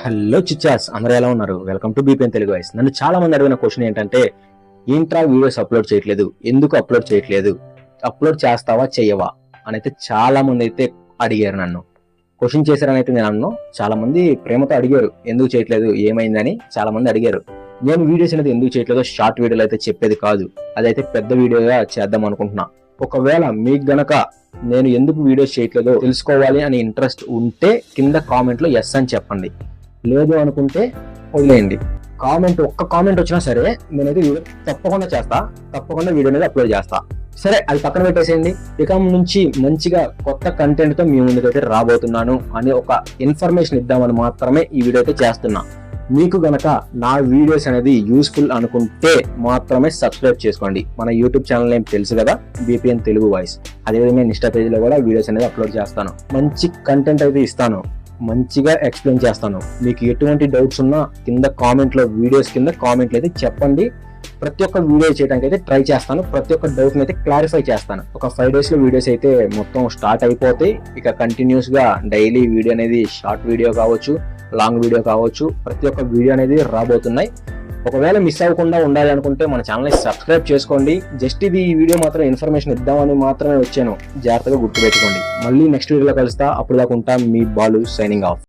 Hello చిచ్చాస్, అందరూ ఎలా ఉన్నారు? Welcome to బీపీఎన్ Telugu voice. నన్ను చాలా మంది అడిగిన క్వశ్చన్ ఏంటంటే, ఏంట్రా వీడియోస్ అప్లోడ్ చేయట్లేదు, ఎందుకు అప్లోడ్ చేయట్లేదు, అప్లోడ్ చేస్తావా చెయ్యవా అని అయితే చాలా మంది అయితే అడిగారు. నన్ను క్వశ్చన్ చేశారని అయితే నేను అన్నాను. చాలా మంది ప్రేమతో అడిగారు, ఎందుకు చేయట్లేదు, ఏమైందని చాలా మంది అడిగారు. నేను వీడియోస్ అనేది ఎందుకు చేయట్లేదో షార్ట్ వీడియోలో అయితే చెప్పేది కాదు, అదైతే పెద్ద వీడియోగా చేద్దాం అనుకుంటున్నా. ఒకవేళ మీకు గనక నేను ఎందుకు వీడియోస్ చేయట్లేదో తెలుసుకోవాలి అని ఇంట్రెస్ట్ ఉంటే కింద కామెంట్లో ఎస్ అని చెప్పండి, లేదు అనుకుంటే వదిలేయండి. ఒక్క కామెంట్ వచ్చినా సరే నేనైతే వీడియో తప్పకుండా చేస్తా, తప్పకుండా వీడియో అనేది అప్లోడ్ చేస్తా. సరే, అది పక్కన పెట్టేసేయండి. ఇక నుంచి మంచిగా కొత్త కంటెంట్ తో మీ ముందుకైతే రాబోతున్నాను అని ఒక ఇన్ఫర్మేషన్ ఇద్దామని మాత్రమే ఈ వీడియో అయితే చేస్తున్నా. మీకు గనక నా వీడియోస్ అనేది యూస్ఫుల్ అనుకుంటే మాత్రమే సబ్స్క్రైబ్ చేసుకోండి. మన యూట్యూబ్ ఛానల్ నేమ్ తెలుసు కదా, బీపీఎన్ తెలుగు వాయిస్. అదేవిధంగా ఇన్స్టా పేజీలో కూడా వీడియోస్ అనేది అప్లోడ్ చేస్తాను. మంచి కంటెంట్ అయితే ఇస్తాను, మంచిగా ఎక్స్ప్లెయిన్ చేస్తాను. మీకు ఎటువంటి డౌట్స్ ఉన్నా కింద కామెంట్లో, వీడియోస్ కింద కామెంట్లు అయితే చెప్పండి. ప్రతి ఒక్క వీడియో చేయడానికి అయితే ట్రై చేస్తాను, ప్రతి ఒక్క డౌట్ అయితే క్లారిఫై చేస్తాను. ఒక 5 days లో వీడియోస్ అయితే మొత్తం స్టార్ట్ అయిపోతాయి. ఇక కంటిన్యూస్ గా డైలీ వీడియో అనేది, షార్ట్ వీడియో కావచ్చు, లాంగ్ వీడియో కావచ్చు, ప్రతి ఒక్క వీడియో అనేది రాబోతున్నాయి. ఒకవేళ మిస్ అవ్వకుండా ఉండాలి అనుకుంటే మన ఛానల్ని సబ్స్క్రైబ్ చేసుకోండి. జస్ట్ ఇది ఈ వీడియో మాత్రం ఇన్ఫర్మేషన్ ఇద్దామని మాత్రమే వచ్చాను, జాగ్రత్తగా గుర్తుపెట్టుకోండి. మళ్ళీ నెక్స్ట్ వీడియోలో కలుస్తా. అప్పుడు దాకా ఉంటా, మీ బాలు సైనింగ్ ఆఫ్.